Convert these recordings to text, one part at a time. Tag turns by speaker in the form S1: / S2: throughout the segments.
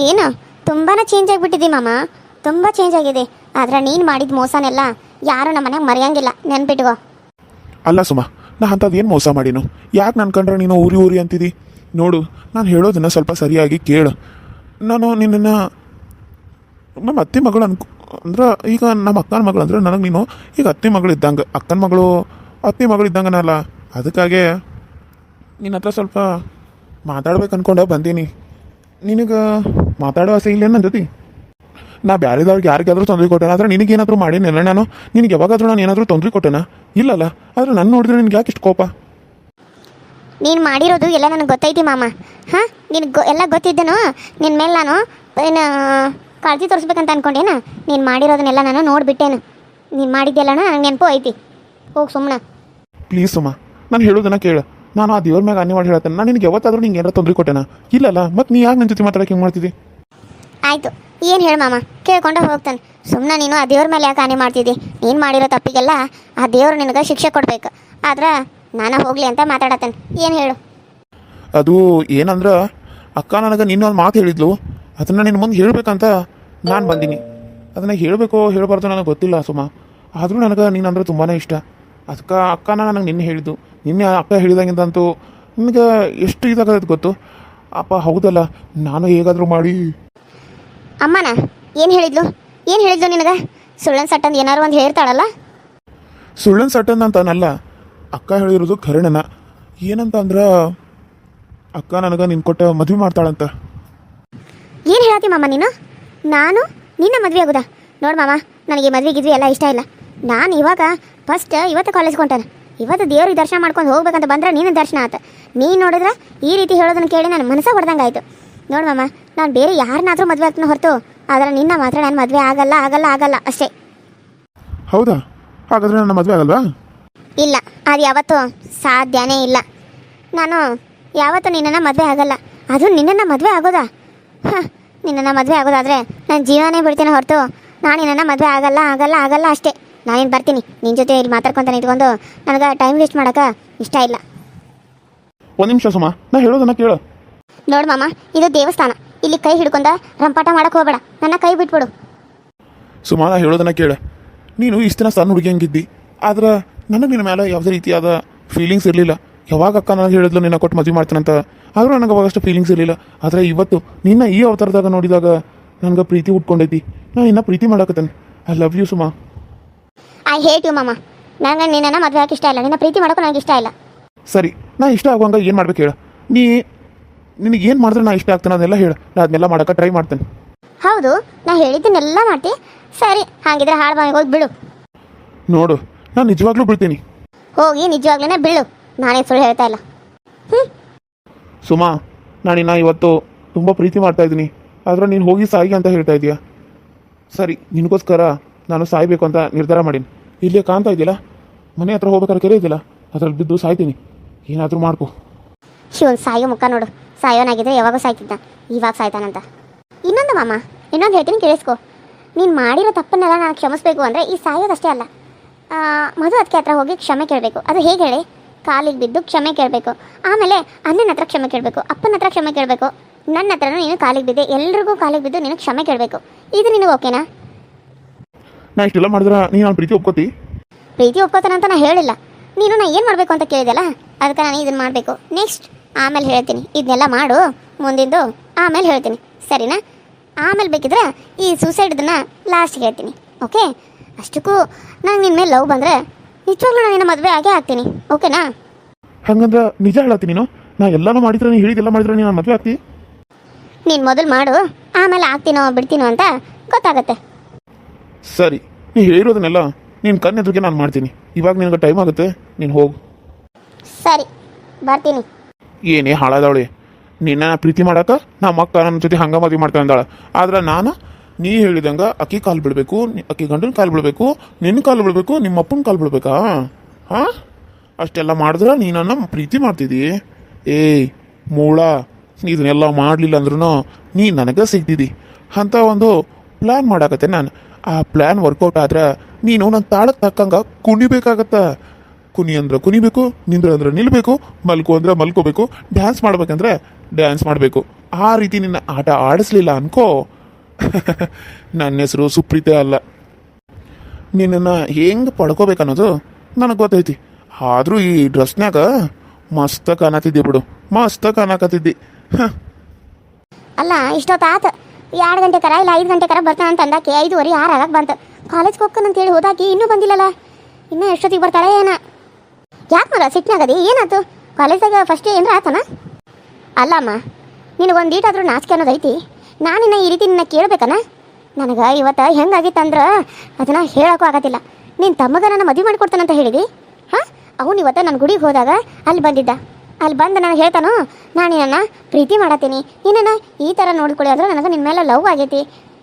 S1: ಏನು ತುಂಬಾ ಚೇಂಜ್ ಆಗಿಬಿಟ್ಟಿದ್ದಿ ಮಾಮ, ತುಂಬ ಚೇಂಜ್ ಆಗಿದೆ. ಆದ್ರೆ ನೀನು ಮಾಡಿದ ಮೋಸನೆಲ್ಲ ಯಾರು ನಮ್ಮ ಮನೆಗೆ ಮರೆಯಂಗಿಲ್ಲ, ನೆನ್ಪಿಟ್ಕೋ.
S2: ಅಲ್ಲ ಸುಮ, ನಾ ಅಂಥದ್ದು ಏನು ಮೋಸ ಮಾಡೀನು? ಯಾಕೆ ನನ್ನ ಕಂಡ್ರೆ ನೀನು ಊರಿ ಊರಿ ಅಂತಿದ್ದಿ? ನೋಡು, ನಾನು ಹೇಳೋದನ್ನು ಸ್ವಲ್ಪ ಸರಿಯಾಗಿ ಕೇಳು. ನಾನು ನಿನ್ನನ್ನು ನಮ್ಮ ಅತ್ತೆ ಮಗಳು ಅಂದ್ರೆ ಈಗ ನಮ್ಮ ಅಕ್ಕನ ಮಗಳು ಅಂದರೆ ನನಗೆ ನೀನು ಈಗ ಅತ್ತೆ ಮಗಳು ಇದ್ದಂಗೆ, ಅಕ್ಕನ ಮಗಳು ಅತ್ತೆ ಮಗಳು ಇದ್ದಂಗನಲ್ಲ. ಅದಕ್ಕಾಗೆ ನಿನ್ನ ಹತ್ರ ಸ್ವಲ್ಪ ಮಾತಾಡ್ಬೇಕು ಅನ್ಕೊಂಡೆ ಬಂದೀನಿ. ನಿನಗೆ ಮಾತಾಡೋ ಆಸೆ ಇಲ್ಲ ನನ್ನ ಜೊತೆ? ನಾ ಬ್ಯಾರೆದವ್ರಿಗೆ ಯಾರಿಗಾದ್ರೂ ತೊಂದರೆ ಕೊಟ್ಟೆನ? ಆದರೆ ನಿನಗೇನಾದರೂ ಮಾಡೀನಿಲ್ಲ ನಾನು? ನಿನಗೆ ಯಾವಾಗಾದ್ರೂ ನಾನು ಏನಾದರೂ ತೊಂದರೆ ಕೊಟ್ಟೆನಾ? ಇಲ್ಲಲ್ಲ. ಆದರೆ ನನ್ನ ನೋಡಿದ್ರೆ ನಿನ್ಗೆ ಯಾಕೆ ಇಷ್ಟು ಕೋಪ?
S1: ನೀನು ಮಾಡಿರೋದು ಎಲ್ಲ ನನಗೆ ಗೊತ್ತೈತಿ ಮಾಮ. ಹಾಂ, ನಿನಗೆ ಎಲ್ಲ ಗೊತ್ತಿದ್ದನು. ನಿನ್ನ ಮೇಲೆ ನಾನು ಏನು ಕಾಳಜಿ ತೋರಿಸ್ಬೇಕಂತ ಅನ್ಕೊಂಡೇನ? ನೀನು ಮಾಡಿರೋದನ್ನೆಲ್ಲ ನಾನು ನೋಡಿಬಿಟ್ಟೇನು. ನೀನು ಮಾಡಿದ್ದೆಲ್ಲನ ನಂಗೆ ನೆನಪು ಐತಿ. ಹೋಗಿ ಸುಮ್ಮನೆ.
S2: ಪ್ಲೀಸ್ ಸುಮ್ಮ, ನಾನು ಹೇಳೋದನ್ನ ಕೇಳು. ನಾನು ಆ ದೇವ್ರ ಮ್ಯಾಗ ಅನ್ಯ ಮಾಡಿ ಹೇಳ್ತೇನೆ. ನಾನು ನಿನಗೆ ಯಾವತ್ತಾದ್ರೂ ನಿಂಗೆ ಏನಾರು ತೊಂದರೆ ಕೊಟ್ಟೆನಾ? ಇಲ್ಲಲ್ಲ. ಮತ್ತು ನೀ ಯಾಕೆ ನನ್ನ ಜೊತೆ ಮಾತಾಡೋಕೆ ಹಿಂಗೆ ಮಾಡ್ತಿದ್ದಿ?
S1: ಆಯಿತು, ಏನು ಹೇಳು ಮಾಮ, ಕೇಳ್ಕೊಂಡೆ ಹೋಗ್ತಾನೆ. ಸುಮ್ಮನೆ ನೀನು ಆ ದೇವ್ರ ಮೇಲೆ ಯಾಕೆ ಹಾನಿ ಮಾಡ್ತಿದ್ದಿ? ನೀನು ಮಾಡಿರೋ ತಪ್ಪಿಗೆಲ್ಲ ಆ ದೇವ್ರು ನಿನಗೆ ಶಿಕ್ಷೆ ಕೊಡಬೇಕು. ಆದ್ರೆ ನಾನು ಹೋಗಲಿ ಅಂತ ಮಾತಾಡತ್ತೇನೆ. ಏನು ಹೇಳು?
S2: ಅದು ಏನಂದ್ರೆ ಅಕ್ಕ ನನಗೆ ನಿನ್ನೊಂದು ಮಾತು ಹೇಳಿದ್ಲು, ಅದನ್ನು ನಿನ್ನ ಮುಂದೆ ಹೇಳಬೇಕಂತ ನಾನು ಬಂದೀನಿ. ಅದನ್ನು ಹೇಳಬೇಕು ಹೇಳಬಾರ್ದು ನನಗೆ ಗೊತ್ತಿಲ್ಲ ಸುಮ. ಆದರೂ ನನಗೆ ನೀನಂದ್ರೆ ತುಂಬಾ ಇಷ್ಟ. ಅದಕ್ಕೆ ಅಕ್ಕನ ನನಗೆ ನಿನ್ನೆ ಹೇಳಿದ್ದು. ನಿನ್ನೆ ಅಕ್ಕ ಹೇಳಿದಂಗಿಂತಂತೂ ನಿನಗೆ ಎಷ್ಟು ಇದಾಗತ್ತೆ ಗೊತ್ತು? ಅಪ್ಪ ಹೌದಲ್ಲ, ನಾನು ಹೇಗಾದರೂ ಮಾಡಿ.
S1: ಅಮ್ಮನ ಏನು ಹೇಳಿದ್ಲು? ಏನು ಹೇಳಿದ್ಲು ನಿನಗೆ? ಸುಳ್ಳನ್ ಸಟ್ಟಂದು ಏನಾರು ಒಂದು ಹೇಳ್ತಾಳಲ್ಲ?
S2: ಸುಳ್ಳನ್ ಸಟ್ಟನ್ ಅಂತನಲ್ಲ, ಅಕ್ಕ ಹೇಳಿರೋದು ಖರೇನನ. ಏನಂತ ಅಂದ್ರೆ ಅಕ್ಕ ನನಗೆ ನಿನ್ನ ಕೊಟ್ಟ ಮದುವೆ ಮಾಡ್ತಾಳಂತ.
S1: ಏನು ಹೇಳ್ತಿ ಮಾಮ ನೀನು? ನಾನು ನಿನ್ನ ಮದುವೆ ಆಗೋದಾ? ನೋಡು ಮಾಮ, ನನಗೆ ಮದುವೆ ಗಿದ್ವಿ ಎಲ್ಲ ಇಷ್ಟ ಇಲ್ಲ. ನಾನು ಇವಾಗ ಇವತ್ತು ಕಾಲೇಜ್ಗೆ ಹೊಂಟಾನೆ. ಇವತ್ತು ದೇವ್ರಿಗೆ ದರ್ಶನ ಮಾಡ್ಕೊಂಡು ಹೋಗ್ಬೇಕಂತ ಬಂದ್ರೆ ನೀನು ದರ್ಶನ ಆತ. ನೀನು ನೋಡಿದ್ರೆ ಈ ರೀತಿ ಹೇಳೋದನ್ನು ಕೇಳಿ ನನ್ನ ಮನಸ್ಸು ಹೊಡೆದಂಗೆ ಆಯಿತು. ನೋಡು ಮಾಮ, ನಾನು ಬೇರೆ ಯಾರನ್ನಾದರೂ ಮದುವೆ ಆಗ್ತಾನೆ ಹೊರತು, ಆದರೆ ನಿನ್ನ ಮಾತ್ರ ನಾನು ಮದುವೆ ಆಗಲ್ಲ ಅಷ್ಟೇ.
S2: ಹೌದಾ? ಹಾಗಾದ್ರೆ ನನ್ನ ಮದುವೆ ಆಗಲ್ವಾ?
S1: ಇಲ್ಲ, ಅದು ಯಾವತ್ತೂ ಸಾಧ್ಯನೇ ಇಲ್ಲ. ನಾನು ಯಾವತ್ತೂ ನಿನ್ನನ್ನು ಮದುವೆ ಆಗಲ್ಲ. ಅದು ನಿನ್ನನ್ನು ಮದುವೆ ಆಗೋದಾ? ನಿನ್ನನ್ನು ಮದುವೆ ಆಗೋದಾದರೆ ನಾನು ಜೀವನೇ ಬಿಡ್ತೀನಿ ಹೊರತು ನಾನು ನಿನ್ನನ್ನು ಮದುವೆ ಆಗಲ್ಲ ಅಷ್ಟೇ. ನಾನೇನು ಬರ್ತೀನಿ ನಿನ್ನ ಜೊತೆ ಇಲ್ಲಿ ಮಾತಾಡ್ಕೊತ ನಿಂತ್ಕೊಂಡು ನನಗೆ ಟೈಮ್ ವೇಸ್ಟ್ ಮಾಡೋಕೆ ಇಷ್ಟ ಇಲ್ಲ.
S2: ಒಂದು ನಿಮಿಷ ಸುಮ, ನಾ ಹೇಳೋದನ್ನ ಕೇಳು.
S1: ನೋಡು ಮಾಮ, ಇದು ದೇವಸ್ಥಾನ. ಇಲ್ಲಿ ಕೈ ಹಿಡ್ಕೊಂಡ ರಂಪಾಟ ಮಾಡಕ್ಕೆ ಹೋಗಬೇಡ. ನನ್ನ ಕೈ ಬಿಟ್ಬಿಡು.
S2: ಸುಮ, ನಾ ಹೇಳೋದನ್ನ ಕೇಳು. ನೀನು ಇಷ್ಟು ದಿನ ಸಣ್ಣ ಹುಡುಗಿ ಹಂಗಿದ್ದಿ, ಆದ್ರೆ ನನಗೆ ನಿನ್ನ ಮೇಲೆ ಯಾವುದೇ ರೀತಿಯಾದ ಫೀಲಿಂಗ್ಸ್ ಇರಲಿಲ್ಲ. ಯಾವಾಗ ಅಕ್ಕ ನನಗೆ ಹೇಳಿದ್ಲು ನಿನ್ನ ಕೊಟ್ಟು ಮದುವೆ ಮಾಡ್ತಾನಂತ, ಆದರೂ ನನಗೆ ಅವಾಗಷ್ಟು ಫೀಲಿಂಗ್ಸ್ ಇರಲಿಲ್ಲ. ಆದರೆ ಇವತ್ತು ನಿನ್ನ ಈ ಅವತಾರದಾಗ ನೋಡಿದಾಗ ನನಗೆ ಪ್ರೀತಿ ಉಟ್ಕೊಂಡೈತಿ. ನಾನು ಇನ್ನ ಪ್ರೀತಿ ಮಾಡಕತ್ತೇನೆ. I love you Suma.
S1: I hate you ಮಾಮ. ನನಗೆ ನಿನ್ನನ್ನು ಮದುವೆ ಆಗಕ್ಕೆ ಇಷ್ಟ ಇಲ್ಲ. ನಿನ್ನ ಪ್ರೀತಿ ಮಾಡೋಕ್ಕೂ ನನಗೆ ಇಷ್ಟ ಇಲ್ಲ.
S2: ಸರಿ, ನಾ ಇಷ್ಟ ಆಗುವಂಗ ಏನು ಮಾಡ್ಬೇಕು ಹೇಳು? ನಿನಗೆ ಏನು ಮಾಡಿದ್ರೆ ನಾ ಇಷ್ಟ ಆಗ್ತಾನೆ ಅದನ್ನೆಲ್ಲ ಹೇಳು. ನಾ ಅದನ್ನೆಲ್ಲ ಮಾಡೋಕೆ ಟ್ರೈ ಮಾಡ್ತೇನೆ.
S1: ಹೌದು, ನಾ ಹೇಳಿದ್ದನ್ನೆಲ್ಲ ಮಾಡ್ತಿ. ಸರಿ, ಹಾಗಿದ್ರೆ ಹಾಳು ಬಾಯಿಗೆ ಹೋಗಿ ಬಿಡು.
S2: ನೋಡು, ನಾನು ನಿಜವಾಗ್ಲೂ ಬಿಡ್ತೀನಿ.
S1: ಹೋಗಿ ನಿಜವಾಗ್ಲೂ ಬಿಡು. ನಾನೇ ಸುಳ್ಳು ಹೇಳ್ತಾ ಇಲ್ಲ.
S2: ಸುಮಾ, ನಾನಿನ್ನ ಇವತ್ತು ತುಂಬ ಪ್ರೀತಿ ಮಾಡ್ತಾ ಇದ್ದೀನಿ. ಆದ್ರೆ ನೀನು ಹೋಗಿ ಸಾಯಿ ಅಂತ ಹೇಳ್ತಾ ಇದೀಯಾ. ಸರಿ, ನಿನಗೋಸ್ಕರ ನಾನು ಸಾಯ್ಬೇಕು ಅಂತ ನಿರ್ಧಾರ ಮಾಡೀನಿ. ಇಲ್ಲೇ ಕಾಣ್ತಾ ಇದೆಯಲ್ಲ, ಮನೆ ಹತ್ರ ಹೋಗ್ಬೇಕಾದ್ರೆ ಕೆರೆ ಇದೆಯಲ್ಲ, ಅದ್ರಲ್ಲಿ ಬಿದ್ದು ಸಾಯ್ತೀನಿ. ಏನಾದರೂ ಮಾಡ್ಕೊ.
S1: ಶಿವನ್ ಸಾಯೋ ಮುಖ ನೋಡು. ಸಾಯೋನಾಗಿದ್ರೆ ಯಾವಾಗ ಸಾಯ್ತಿದ್ದ, ಇವಾಗ ಸಾಯ್ತಾನಂತ. ಇನ್ನೊಂದು ಮಾಮ, ಇನ್ನೊಂದು ಹೇಳ್ತೀನಿ ಕೇಳಿಸ್ಕೊ. ನೀನು ಮಾಡಿರೋ ತಪ್ಪನ್ನೆಲ್ಲ ನಾನು ಕ್ಷಮಿಸ್ಬೇಕು ಅಂದರೆ ಈ ಸಾಯೋದಷ್ಟೇ ಅಲ್ಲ, ಮಧು ಅದಕ್ಕೆ ಹತ್ರ ಹೋಗಿ ಕ್ಷಮೆ ಕೇಳಬೇಕು. ಅದು ಹೇಗೆ ಹೇಳಿ? ಕಾಲಿಗೆ ಬಿದ್ದು ಕ್ಷಮೆ ಕೇಳಬೇಕು. ಆಮೇಲೆ ಅಣ್ಣನ ಹತ್ರ ಕ್ಷಮೆ ಕೇಳಬೇಕು, ಅಪ್ಪನ ಹತ್ರ ಕ್ಷಮೆ ಕೇಳಬೇಕು. ನನ್ನ ಹತ್ರನೂ ನೀನು ಕಾಲಿಗೆ ಬಿದ್ದೆ, ಎಲ್ರಿಗೂ ಕಾಲಿಗೆ ಬಿದ್ದು ನೀನು ಕ್ಷಮೆ ಕೇಳಬೇಕು. ಇದು ನಿನಗೆ ಓಕೆನಾ?
S2: ನಾ ಇಷ್ಟೆಲ್ಲ ಮಾಡಿದ್ರೆ ನೀನು ನಾನು ಪ್ರೀತಿ ಒಪ್ಕೋತಿ?
S1: ಪ್ರೀತಿ ಒಪ್ಕೋತಾನಂತ ನಾ ಹೇಳಿಲ್ಲ. ನೀನು ನಾ ಏನು ಮಾಡಬೇಕು ಅಂತ ಕೇಳಿದಲ್ಲ, ಅದಕ್ಕೆ ನಾನು ಇದನ್ನು ಮಾಡಬೇಕು. ನೆಕ್ಸ್ಟ್ ಆಮೇಲೆ ಹೇಳ್ತೀನಿ. ಇದನ್ನೆಲ್ಲ ಮಾಡು ಮುಂದಿಂದು, ಆಮೇಲೆ ಹೇಳ್ತೀನಿ. ಸರಿನಾ? ಆಮೇಲೆ ಬೇಕಿದ್ರೆ ಈ ಸೂಸೈಡ್ದನ್ನು ಲಾಸ್ಟಿಗೆ ಹೇಳ್ತೀನಿ. ಓಕೆ? ಅಷ್ಟಕ್ಕೂ ನಂಗೆ ನಿನ್ನ ಮೇಲೆ ಲವ್ ಬಂದರೆ ನಿಜವಾಗ್ಲೂ ನಾನು ನಿನ್ನ ಮದುವೆ ಆಗೇ ಆಗ್ತೀನಿ. ಓಕೆನಾ?
S2: ಹಂಗಂದ್ರೆ ನಿಜ ಹೇಳತ್ತೀನಿ. ನಾ ಎಲ್ಲನೂ ಮಾಡಿದ್ರೆ ನೀನು ಹೇಳಿದೆಲ್ಲ ಮಾಡಿದ್ರೆ ನೀನು ಮದುವೆ ಆಗ್ತಿ?
S1: ನೀನು ಮೊದಲು ಮಾಡು, ಆಮೇಲೆ ಆಗ್ತೀನೋ ಬಿಡ್ತೀನೋ ಅಂತ ಗೊತ್ತಾಗತ್ತೆ.
S2: ಸರಿ, ನೀ ಹೇಳಿರೋದನ್ನೆಲ್ಲ ನೀನು ಕಣ್ಣೆದುರಿಗೆ ನಾನು ಮಾಡ್ತೀನಿ. ಇವಾಗ ನಿನಗೆ ಟೈಮ್ ಆಗುತ್ತೆ, ನೀನು ಹೋಗು.
S1: ಸರಿ, ಬರ್ತೀನಿ.
S2: ಏನೇ ಹಾಳಾದವಳೆ, ನಿನ್ನ ಪ್ರೀತಿ ಮಾಡಾಕ ನಮ್ಮ ಅಕ್ಕ ನನ್ನ ಜೊತೆ ಹಂಗ ಮದುವೆ ಮಾಡ್ತಾ ಅಂದಾಳ. ಆದ್ರೆ ನಾನು ನೀ ಹೇಳಿದಂಗೆ ಅಕ್ಕಿ ಕಾಲು ಬಿಡಬೇಕು, ಅಕ್ಕಿ ಗಂಡನ ಕಾಲು ಬಿಡಬೇಕು, ನಿನ್ನ ಕಾಲು ಬಿಡಬೇಕು, ನಿಮ್ಮ ಅಪ್ಪನ ಕಾಲು ಬಿಡ್ಬೇಕಾ? ಹಾಂ, ಅಷ್ಟೆಲ್ಲ ಮಾಡಿದ್ರೆ ನೀನನ್ನು ಪ್ರೀತಿ ಮಾಡ್ತಿದ್ದಿ? ಏಯ್ ಮೂಳ, ಇದನ್ನೆಲ್ಲ ಮಾಡಲಿಲ್ಲ ಅಂದ್ರೂ ನೀ ನನಗೆ ಸಿಗ್ತಿದ್ದಿ ಅಂತ ಒಂದು ಪ್ಲ್ಯಾನ್ ಮಾಡಾಕತ್ತೆ ನಾನು. ಆ ಪ್ಲ್ಯಾನ್ ವರ್ಕೌಟ್ ಆದ್ರೆ ನೀನು ನನ್ನ ತಾಳಕ್ಕೆ ತಕ್ಕಂಗೆ ಕುಣಿಬೇಕಾಗತ್ತ. ಕುನಿ ಅಂದ್ರೆ ಕುನಿಬೇಕು, ನಿಂದ್ರೆ ಅಂದ್ರೆ ನಿಲ್ಲಬೇಕು, ಮಲ್ಕು ಅಂದ್ರೆ ಮಲ್ಕೋಬೇಕು, ಡ್ಯಾನ್ಸ್ ಮಾಡ್ಬೇಕಂದ್ರೆ ಡ್ಯಾನ್ಸ್ ಮಾಡಬೇಕು. ಆ ರೀತಿ ನಿನ್ನ ಆಟ ಆಡಿಸ್ಲಿಲ್ಲ ಅನ್ಕೋ ನನ್ನ ಹೆಸರು ಸುಪ್ರೀತೆ ಅಲ್ಲ. ನಿನ್ನನ್ನು ಹೆಂಗೆ ಪಡ್ಕೋಬೇಕನ್ನೋದು ನನಗೆ ಗೊತ್ತೈತಿ. ಆದರೂ ಈ ಡ್ರೆಸ್ನಾಗ ಮಸ್ತ ಕಾಣತಿದ್ದಿ ಬಿಡು, ಮಸ್ತ ಕಾಣಕತ್ತಿದ್ದಿ.
S1: ಅಲ್ಲ ಇಷ್ಟೊತ್ತಾತು 2 ಗಂಟೆ ಕರ ಇಲ್ಲ 5 ಗಂಟೆ ಕರ ಬರ್ತಾನೆ ಅಂತ ಅಂದಾಕೆ 5:30 6 ಆಗಕ್ಕೆ ಬಂತು. ಕಾಲೇಜ್ಗೆ ಹೋಗ್ಕಂತೇಳಿ ಹೋದಾಕಿ ಇನ್ನೂ ಬಂದಿಲ್ಲಲ್ಲ, ಇನ್ನೂ ಎಷ್ಟೊತ್ತಿಗೆ ಬರ್ತಾಳೆ ಏನ? ಯಾಕೆ ಮರ ಸಿಟ್ನಾಗದಿ? ಏನಾಯ್ತು ಕಾಲೇಜಾಗ ಫಸ್ಟ್ ಏನಾರ ಆತನ? ಅಲ್ಲಮ್ಮ, ನಿನಗೊಂದು ಈಟಾದ್ರೂ ನಾಚಿಕೆ ಅನ್ನೋದೈತಿ? ನಾನಿನ್ನ ಈ ರೀತಿ ನಿನ್ನ ಕೇಳಬೇಕನ? ನನಗೆ ಇವತ್ತು ಹೆಂಗಾಗಿತ್ತಂದ್ರೆ ಅದನ್ನು ಹೇಳೋಕ್ಕೂ ಆಗತ್ತಿಲ್ಲ. ನಿನ್ನ ತಮ್ಮಗ ನನ್ನ ಮದುವೆ ಮಾಡಿಕೊಡ್ತಾನಂತ ಹೇಳಿದಿ. ಹಾಂ, ಅವನು ಇವತ್ತು ನನ್ನ ಗುಡಿಗೆ ಹೋದಾಗ ಅಲ್ಲಿ ಬಂದಿದ್ದ. ಅಲ್ಲಿ ಬಂದು ನನಗೆ ಹೇಳ್ತಾನೋ, ನಾನು ನಿನ್ನನ್ನು ಪ್ರೀತಿ ಮಾಡತ್ತೀನಿ, ನಿನ್ನನ್ನು ಈ ಥರ ನೋಡ್ಕೊಳ್ಳಿ ಅಂದ್ರೆ ನನಗೆ ನಿನ್ನ ಮೇಲೆ ಲವ್ ಆಗೈತಿ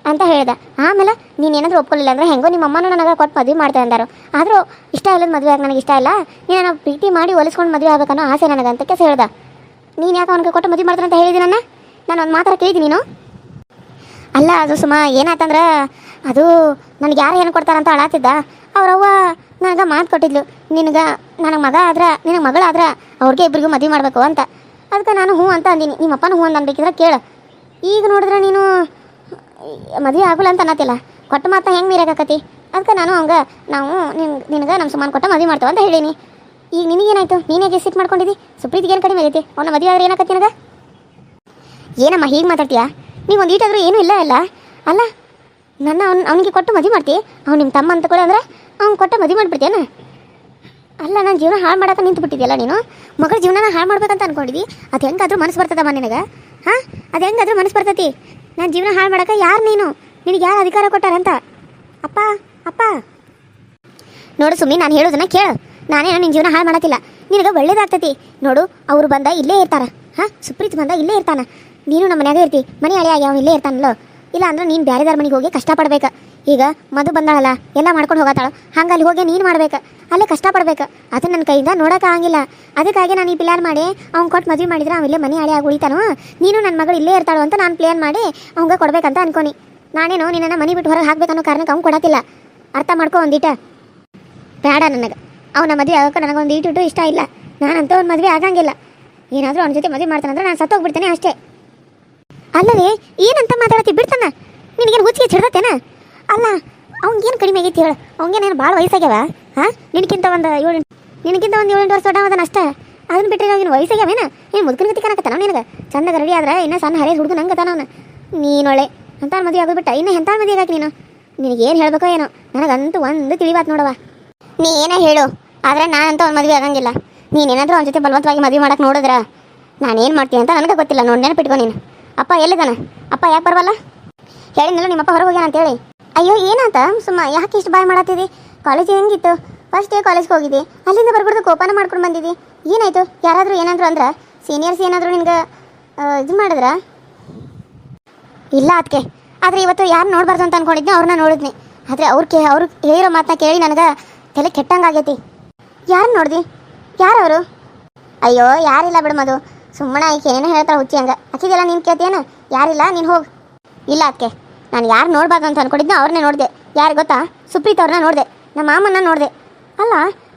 S1: ಅಂತ ಹೇಳ್ದೆ. ಆಮೇಲೆ ನೀನು ಏನಾದರೂ ಒಪ್ಕೊಳ್ಳಿಲ್ಲ ಅಂದರೆ ಹೆಂಗೋ ನಿಮ್ಮ ಅಮ್ಮನೂ ನನಗೆ ಕೊಟ್ಟು ಮದುವೆ ಮಾಡ್ತಾರೆ ಅಂದರು. ಆದರೂ ಇಷ್ಟ ಇಲ್ಲದ ಮದುವೆ ಆಗಿ ನನಗೆ ಇಷ್ಟ ಇಲ್ಲ, ನೀನು ಪ್ರೀತಿ ಮಾಡಿ ಒಲಿಸ್ಕೊಂಡು ಮದುವೆ ಆಗ್ಬೇಕನ್ನೋ ಆಸೆ ನನಗೆ ಅಂತ ಕೇಸ್ ಹೇಳ್ದೆ. ನೀನು ಯಾಕೆ ಅವನಿಗೆ ಕೊಟ್ಟು ಮದುವೆ ಮಾಡ್ತಾರೆ ಅಂತ ಹೇಳಿದ್ದೀನಿ ನಾನು ಒಂದು ಮಾತಾರ ಕೇಳಿದ್ದೀನಿ ನೀನು? ಅಲ್ಲ ಅದು ಸುಮ್ಮ ಏನಾಯ್ತಂದ್ರೆ ಅದು ನನಗೆ ಯಾರು ಏನು ಕೊಡ್ತಾರಂತ ಅಳಾತಿದ್ದ. ಅವ್ರವ್ವ ನನಗೆ ಮಾತು ಕೊಟ್ಟಿದ್ಲು, ನನಗೆ ಮಗ ಆದ್ರೆ ನಿನಗೆ ಮಗಳಾದ್ರೆ ಅವ್ರಿಗೆ ಇಬ್ಬರಿಗೂ ಮದುವೆ ಮಾಡಬೇಕು ಅಂತ. ಅದಕ್ಕೆ ನಾನು ಹ್ಞೂ ಅಂತ ಅಂದೀನಿ. ನಿಮ್ಮ ಅಪ್ಪನೂ ಹ್ಞೂ ಅಂತ ಅನ್ಬೇಕಿದ್ರೆ ಕೇಳು. ಈಗ ನೋಡಿದ್ರೆ ನೀನು ಮದುವೆ ಆಗೋಲ್ಲ ಅಂತ ಅನ್ನತ್ತಿಲ್ಲ, ಕೊಟ್ಟು ಮಾತಾ ಹೆಂಗೆ ಮೀರಾಕತಿ? ಅದಕ್ಕೆ ನಾವು ನಿನಗೆ ನಮ್ಮ ಸುಮಾನು ಕೊಟ್ಟು ಮದುವೆ ಮಾಡ್ತೇವೆ ಅಂತ ಹೇಳೀನಿ. ಈಗ ನಿನಗೇನಾಯ್ತು? ನೀನೇ ಸಿಟ್ ಮಾಡ್ಕೊಂಡಿದ್ದಿ? ಸುಪ್ರೀತಿಗೆ ಏನು ಕಡಿಮೆ ಆಗೈತಿ? ಅವನ ಮದುವೆ ಆದ್ರೆ ಏನಾಕತಿ ನನಗೆ? ಏನಮ್ಮ ಹೀಗೆ ಮಾತಾಡ್ತೀಯಾ? ನೀವು ಒಂದು ಈಟಾದರೂ ಏನೂ ಇಲ್ಲ ಅಲ್ಲ ಅಲ್ಲ ಅವನಿಗೆ ಕೊಟ್ಟು ಮದುವೆ ಮಾಡ್ತೀವಿ. ಅವ್ನು ನಿಮ್ಮ ತಮ್ಮ ಅಂತ ಕೂಡ ಅಂದ್ರೆ ಅವ್ನು ಕೊಟ್ಟು ಮದುವೆ ಮಾಡಿಬಿಡ್ತೀಯನ? ಅಲ್ಲ, ನಾನು ಜೀವನ ಹಾಳು ಮಾಡೋಕೆ ನಿಂತು ಬಿಟ್ಟಿದ್ಯಲ್ಲ ನೀನು. ಮಗಳ ಜೀವನನ ಹಾಳು ಮಾಡ್ಬೇಕಂತ ಅಂದ್ಕೊಂಡಿದ್ದಿ. ಅದು ಹೆಂಗಾದ್ರೂ ಮನಸ್ಸು ಬರ್ತದಮ್ಮ ನಿನಗೆ? ಹಾಂ, ಅದು ಹೆಂಗಾದ್ರೂ ಮನಸ್ಸು ಬರ್ತೈತಿ? ನಾನು ಜೀವನ ಹಾಳು ಮಾಡೋಕೆ ಯಾರು ನೀನು? ನಿನಗೆ ಯಾರು ಅಧಿಕಾರ ಕೊಟ್ಟಾರಂತ? ಅಪ್ಪ ಅಪ್ಪ ನೋಡು ಸುಮ್ಮನೆ ನಾನು ಹೇಳೋದನ್ನ ಕೇಳು. ನಾನೇನೋ ನಿನ್ನ ಜೀವನ ಹಾಳು ಮಾಡತ್ತಿಲ್ಲ, ನಿನಗೆ ಒಳ್ಳೇದಾಗ್ತೈತಿ ನೋಡು. ಅವರು ಬಂದ ಇಲ್ಲೇ ಇರ್ತಾರ. ಹಾಂ, ಸುಪ್ರೀತ್ ಬಂದ ಇಲ್ಲೇ ಇರ್ತಾನ. ನೀನು ನಮ್ಮ ಮನ್ಯಾಗ ಇರ್ತಿ, ಮನೆ ಹಳೆಯಾಗಿ ಅವ್ನು ಇಲ್ಲೇ ಇರ್ತಾನಲ್ಲೋ. ಇಲ್ಲ ಅಂದ್ರೆ ನೀನು ಬೇರೆದಾರ ಮನೆಗೆ ಹೋಗಿ ಕಷ್ಟಪಡ್ಬೇಕು. ಈಗ ಮದು ಬಂದಾಳಲ್ಲ, ಎಲ್ಲ ಮಾಡ್ಕೊಂಡು ಹೋಗತ್ತಾಳು, ಹಂಗೆ ಅಲ್ಲಿ ಹೋಗಿ ನೀನು ಮಾಡ್ಬೇಕು, ಅಲ್ಲೇ ಕಷ್ಟಪಡ್ಬೇಕು. ಅದು ನನ್ನ ಕೈಯಿಂದ ನೋಡೋಕೆ ಆಗಂಗಿಲ್ಲ. ಅದಕ್ಕಾಗಿ ನಾನು ಈ ಪ್ಲ್ಯಾನ್ ಮಾಡಿ ಅವ್ನು ಕೊಟ್ಟು ಮದುವೆ ಮಾಡಿದ್ರೆ ಅವಿಲ್ಲೇ ಮನೆ ಹಳೆಯಾಗಿ ಉಳಿತಾನು, ನೀನು ನನ್ನ ಮಗಳು ಇಲ್ಲೇ ಇರ್ತಾಳು ಅಂತ ನಾನು ಪ್ಲ್ಯಾನ್ ಮಾಡಿ ಅವ್ಗೆ ಕೊಡ್ಬೇಕಂತ ಅನ್ಕೊನಿ. ನಾನೇನು ನಿನ್ನನ್ನು ಮನೆ ಬಿಟ್ಟು ಹೊರಗೆ ಹಾಕ್ಬೇಕನ್ನೋ ಕಾರಣಕ್ಕೆ ಅವ್ನು ಕೊಡತ್ತಿಲ್ಲ. ಅರ್ಥ ಮಾಡ್ಕೊ ಒಂದೀಟ. ಬೇಡ, ನನಗೆ ಅವನ ಮದುವೆ ಆಗೋಕೆ ನನಗೊಂದು ಈಟು ಇಷ್ಟ ಇಲ್ಲ. ನಾನಂತ ಒಂದು ಮದುವೆ ಆಗಂಗಿಲ್ಲ. ಏನಾದರೂ ಅವನ ಜೊತೆ ಮದುವೆ ಮಾಡ್ತಾನಂದ್ರೆ ನಾನು ಸತ್ತೋಗ್ಬಿಡ್ತೇನೆ ಅಷ್ಟೇ. ಅಲ್ಲವೇ ಏನಂತ ಮಾತಾಡತ್ತಿ? ಬಿಡ್ತಾನ? ನಿನಗೇನು ಹುಚ್ಚಿಗೆ ಚಿಡ್ದತ್ತೇನ? ಅಲ್ಲ, ಅವ್ನಿಗೇನು ಕಡಿಮೆ ಆಗೈತಿ ಹೇಳು? ಅವ್ನಿಗೇನೇನು ಭಾಳ ವಯಸ್ಸಾಗ್ಯಾವ? ಹಾಂ, ನಿನಗಿಂತ ಒಂದು 7-8 ವರ್ಷ ದೊಡ್ಡವದನ ಅಷ್ಟೇ. ಅದನ್ನ ಬಿಟ್ಟರೆ ಅವ್ನಿಗೆ ವಯಸ್ಸಾಗ್ಯಾವೇನ? ನೀನು ಮುದುಕನ ಗತಿ ಕಾಣಕತ್ತಾನ ನಿನಗೆ? ಚಂದಾಗ ರೆಡಿ ಆದ್ರೆ ಇನ್ನೂ ಸಣ್ಣ ಹರಿಯ ಹುಡುಗ ನಂಗೆ ತಾನ ಅವನು. ನೀನೊಳ್ಳೆ ಅಂತ ಮದುವೆ ಆಗೋಬಿಟ್ಟ, ಇನ್ನೂ ಎಂಥ ಮದುವೆ ಆಗಾಕಿ ನೀನು? ನಿನಗೇನು ಹೇಳ್ಬೇಕೋ ಏನೋ, ನನಗಂತೂ ಒಂದು ತಿಳಿಬಾತ್ ನೋಡವ. ನೀ ಏನೇ ಹೇಳು, ಆದರೆ ನಾನಂತ ಒಂದು ಮದುವೆ ಆಗಂಗಿಲ್ಲ. ನೀನೇನಾದರೂ ಅವನ ಜೊತೆ ಬಲವಂತವಾಗಿ ಮದುವೆ ಮಾಡಕ್ಕೆ ನೋಡಿದ್ರ ನಾನೇನು ಮಾಡ್ತೀನಿ ಅಂತ ನನಗೆ ಗೊತ್ತಿಲ್ಲ. ನೋಡಿ ನೆನಪಿಟ್ಕೊ ನೀನು. ಅಪ್ಪ ಎಲ್ಲಿದ್ದಾನ? ಅಪ್ಪ ಯಾಕೆ ಬರವಲ್ಲ? ಹೇಳಿದ್ನಲ್ಲ ನಿಮ್ಮಪ್ಪ ಹೊರಗೆ ಹೋಗ್ಯಾನ ಅಂತೇಳಿ. ಅಯ್ಯೋ ಏನಾತ ಸುಮ್ಮ ಯಾಕೆ ಇಷ್ಟು ಬಾಯ್ ಮಾಡತ್ತಿದ್ದಿ? ಕಾಲೇಜ್ ಹೆಂಗಿತ್ತು? ಫಸ್ಟ್ ಡೇ ಕಾಲೇಜ್ಗೆ ಹೋಗಿದ್ದಿ, ಅಲ್ಲಿಂದ ಬರ್ಬಿಡ್ದು ಕೋಪನ ಮಾಡ್ಕೊಂಡು ಬಂದಿದ್ದಿ. ಏನಾಯಿತು? ಯಾರಾದರೂ ಏನಾದರೂ ಅಂದ್ರೆ ಸೀನಿಯರ್ಸ್ ಏನಾದರೂ ನಿನ್ಗೆ ಇದು ಮಾಡಿದ್ರ? ಇಲ್ಲ ಅದಕ್ಕೆ. ಆದರೆ ಇವತ್ತು ಯಾರು ನೋಡಬಾರ್ದು ಅಂತ ಅಂದ್ಕೊಂಡಿದ್ದೆ, ಅವ್ರನ್ನ ನೋಡಿದ್ನಿ. ಆದರೆ ಅವ್ರು ಹೇಳಿರೋ ಮಾತನ್ನ ಕೇಳಿ ನನಗೆ ತಲೆ ಕೆಟ್ಟಂಗಾಗೈತಿ. ಯಾರು ನೋಡ್ದಿ? ಯಾರವರು? ಅಯ್ಯೋ ಯಾರಿಲ್ಲ ಬಿಡು ಮದು, ಸುಮ್ಮನೆ ಆಕೆ ಏನೇನೋ ಹೇಳ್ತಾಳೆ ಹುಚ್ಚಿ ಹಂಗೆ. ಅಕ್ಕಿದೆಲ್ಲ ನೀನು ಕೇಳ್ತೀಯನ? ಯಾರಿಲ್ಲ, ನೀನು ಹೋಗಿ. ಇಲ್ಲ ಅದಕ್ಕೆ, ನಾನು ಯಾರು ನೋಡಬಾರ್ದು ಅಂತ ಅಂದ್ಕೊಂಡಿದ್ದೆ ಅವ್ರನ್ನೇ ನೋಡಿದೆ. ಯಾರು ಗೊತ್ತಾ? ಸುಪ್ರೀತ್ ಅವ್ರನ್ನ ನೋಡಿದೆ, ನಮ್ಮ ಮಾಮನ್ನ ನೋಡಿದೆ. ಅಲ್ಲ,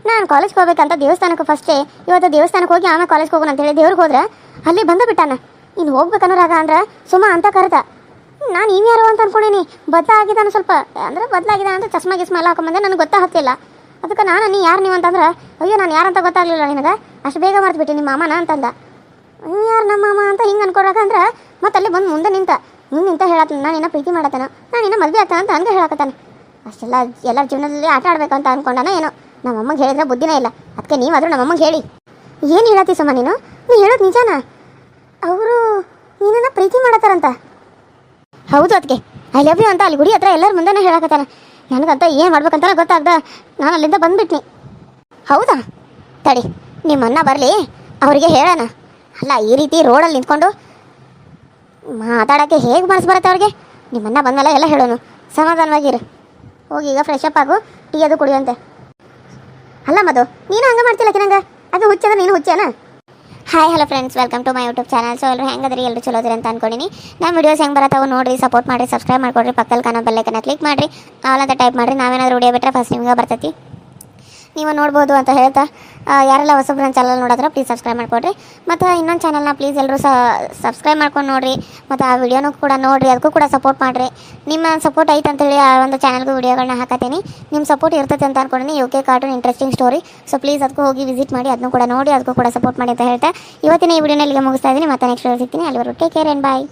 S1: ನಾನು ಕಾಲೇಜ್ಗೆ ಹೋಗ್ಬೇಕಂತ ದೇವಸ್ಥಾನಕ್ಕೆ ಫಸ್ಟೇ ಇವತ್ತು ದೇವಸ್ಥಾನಕ್ಕೆ ಹೋಗಿ ಆಮೇಲೆ ಕಾಲೇಜ್ಗೆ ಹೋಗೋಣ ಅಂತೇಳಿ ದೇವ್ರಿಗೆ ಹೋದ್ರೆ ಅಲ್ಲಿ ಬಂದು ಬಿಟ್ಟಾನ. ಇನ್ನು ಹೋಗ್ಬೇಕನ್ನೋರಾಗ ಅಂದ್ರೆ ಸುಮ್ಮ ಅಂತ ಕರೆದ. ನಾನು ಯಾರು ಅಂತ ಅಂದ್ಕೊಂಡೀನಿ. ಬದಲಾಗಿದ್ದಾನೆ ಸ್ವಲ್ಪ, ಅಂದರೆ ಬದಲಾಗಿದ್ದಾನೆ ಅಂತ ಚಸ್ಮಾ ಗಿಸ್ಮಾ ಎಲ್ಲ ಹಾಕೊಂಬಂದೆ, ನನಗೆ ಗೊತ್ತಾಗ್ತಿಲ್ಲ. ಅದಕ್ಕೆ ನೀ ಯಾರು ನೀವು ಅಂತಂದ್ರೆ, ಅಯ್ಯೋ ನಾನು ಯಾರಂತ ಗೊತ್ತಾಗಲಿಲ್ಲ ನಿನಗೆ, ಅಷ್ಟು ಬೇಗ ಮಾಡ್ತಿಬಿಟ್ಟೆ ನಿಮ್ಮ ಮಾಮನ ಅಂತಂದ. ಯಾರು ನಮ್ಮ ಮಾಮ ಅಂತ ಹಿಂಗೆ ಅನ್ಕೊಳಕ ಅಂದ್ರೆ ಮತ್ತೆ ಅಲ್ಲಿ ಬಂದು ಮುಂದೆ ನಿಂತ ಹೇಳತ್ತಾನ, ನಾನು ಇನ್ನೂ ಪ್ರೀತಿ ಮಾಡತ್ತಾನ, ನಾನು ಇನ್ನೂ ಮದುವೆ ಆಗ್ತಾನೆ ಅಂತ ಹಂಗೆ ಹೇಳಕತ್ತಾನೆ. ಅಷ್ಟೆಲ್ಲ ಎಲ್ಲರ ಜೀವನದಲ್ಲಿ ಆಟ ಆಡ್ಬೇಕಂತ ಅಂದ್ಕೊಂಡಾನ ಏನೋ. ನಮ್ಮಮ್ಮಗೆ ಹೇಳಿದ್ರೆ ಬುದ್ಧಿನೇ ಇಲ್ಲ. ಅದಕ್ಕೆ ನೀವಾದರೂ ನಮ್ಮಮ್ಮಗೆ ಹೇಳಿ. ಏನು ಹೇಳತ್ತಿ ಸುಮ್ಮ ನೀನು ಹೇಳೋದು ನಿಜಾನ? ಅವರು ನೀನನ್ನ ಪ್ರೀತಿ ಮಾಡತ್ತಾರಂತ? ಹೌದು ಅದಕ್ಕೆ ಐ ಲವ್ ಯು ಅಂತ ಅಲ್ಲಿ ಗುಡಿ ಹತ್ರ ಎಲ್ಲರ ಮುಂದೆನೇ ಹೇಳಕತ್ತಾನ. ನನಗಂತ ಏನು ಮಾಡ್ಬೇಕಂತ ಗೊತ್ತಾಗ್ದ ನಾನು ಅಲ್ಲಿಂದ ಬಂದುಬಿಟ್ನಿ. ಹೌದಾ? ತಡಿ, ನಿಮ್ಮನ್ನ ಬರಲಿ ಅವರಿಗೆ ಹೇಳೋಣ. ಅಲ್ಲ, ಈ ರೀತಿ ರೋಡಲ್ಲಿ ನಿಂತ್ಕೊಂಡು ಮಾತಾಡೋಕ್ಕೆ ಹೇಗೆ ಮನಸ್ಸು ಬರುತ್ತೆ ಅವ್ರಿಗೆ? ನಿಮ್ಮನ್ನ ಬಂದಮೇಲೆ ಎಲ್ಲ ಹೇಳೋನು. ಸಮಾಧಾನವಾಗಿರು. ಹೋಗಿ ಈಗ ಫ್ರೆಶ್ ಅಪ್ ಆಗು, ಟೀ ಅದು ಕುಡಿಯುವಂತೆ. ಅಲ್ಲ ಮದು, ನೀನು ಹಂಗೆ ಮಾಡ್ತಿಲ್ಲ ನಂಗೆ, ಅದು ಹುಚ್ಚಂದ್ರೆ ನೀನು ಹುಚ್ಚೇನ? Hi hello friends, welcome to my YouTube channel. So ಎಲ್ಲರೂ ಹೆಂಗದ್ರಿ? ಎಲ್ಲರೂ ಚಲೋದ್ರಿ ಅಂತ ಅನ್ಕೊಂಡಿನಿ. ನಮ್ಮ ವೀಡಿಯೋಸ್ ಹೆಂಗೆ ಬರತ್ತಾವೆ ನೋಡಿರಿ, ಸಪೋರ್ಟ್ ಮಾಡಿರಿ, ಸಬ್ಸ್ಕ್ರೈಬ್ ಮಾಡ್ಕೊಡ್ರಿ, ಪಕ್ಕದಲ್ಲಿ ಕಾಣೋ ಬೆಲ್ಲೈಕನ್ನ ಕ್ಲಿಕ್ ಮಾಡಿರಿ, ಆಲ್ ಅಂತ ಟೈಪ್ ಮಾಡಿರಿ. ನಾವೇನಾದರೂ ವಿಡಿಯೋ ಬಿಟ್ಟರೆ ಫಸ್ಟ್ ನಿಮ್ಗೆ ಬರ್ತೈತಿ. ನೀವು ನೋಡ್ಬೋದು ಅಂತ ಹೇಳ್ತಾ ಯಾರೆಲ್ಲ ಹೊಸಬ್ರು ನನ್ನ ಚಾನಲ್ ನೋಡಿದ್ರೆ ಪ್ಲೀಸ್ ಸಬ್ಸ್ಕ್ರೈಬ್ ಮಾಡ್ಕೊಡ್ರಿ ಮತ್ತು ಇನ್ನೊಂದು ಚಾನಲ್ನ ಪ್ಲೀಸ್ ಎಲ್ಲರೂ ಸಬ್ಸ್ಕ್ರೈಬ್ ಮಾಡ್ಕೊಂಡು ನೋಡಿರಿ ಮತ್ತು ಆ ವಿಡಿಯೋನೂ ಕೂಡ ನೋಡಿರಿ, ಅದಕ್ಕೂ ಕೂಡ ಸಪೋರ್ಟ್ ಮಾಡಿರಿ. ನಿಮ್ಮ ಸಪೋರ್ಟ್ ಐತೆ ಅಂತೇಳಿ ಆ ಒಂದು ಚಾನಲ್ಗೂ ವಿಡಿಯೋಗಳನ್ನ ಹಾಕತ್ತೀನಿ. ನಿಮ್ಮ ಸಪೋರ್ಟ್ ಇರ್ತೈತೆ ಅಂತ ಅನ್ಕೊಂಡಿನಿ. UK cartoon interesting story, so please ಅದಕ್ಕೂ ಹೋಗಿ ವಿಸಿಟ್ ಮಾಡಿ, ಅದನ್ನು ಕೂಡ ನೋಡಿ, ಅದಕ್ಕೂ ಕೂಡ ಸಪೋರ್ಟ್ ಮಾಡಿ ಅಂತ ಹೇಳ್ತಾ ಇವತ್ತಿನ ಈ ವಿಡಿಯೋನ ಇಲ್ಲಿಗೆ ಮುಗಿಸ್ತಾ ಇದ್ದೀನಿ. ಮತ್ತೆ ನೆಕ್ಸ್ಟ್ ಸಿಗ್ತೀನಿ. ಅಲ್ಲಿವರೆಗೂ ಟೇಕ್ ಕೇರ್ ಆ್ಯಂಡ್ ಬಾಯ್.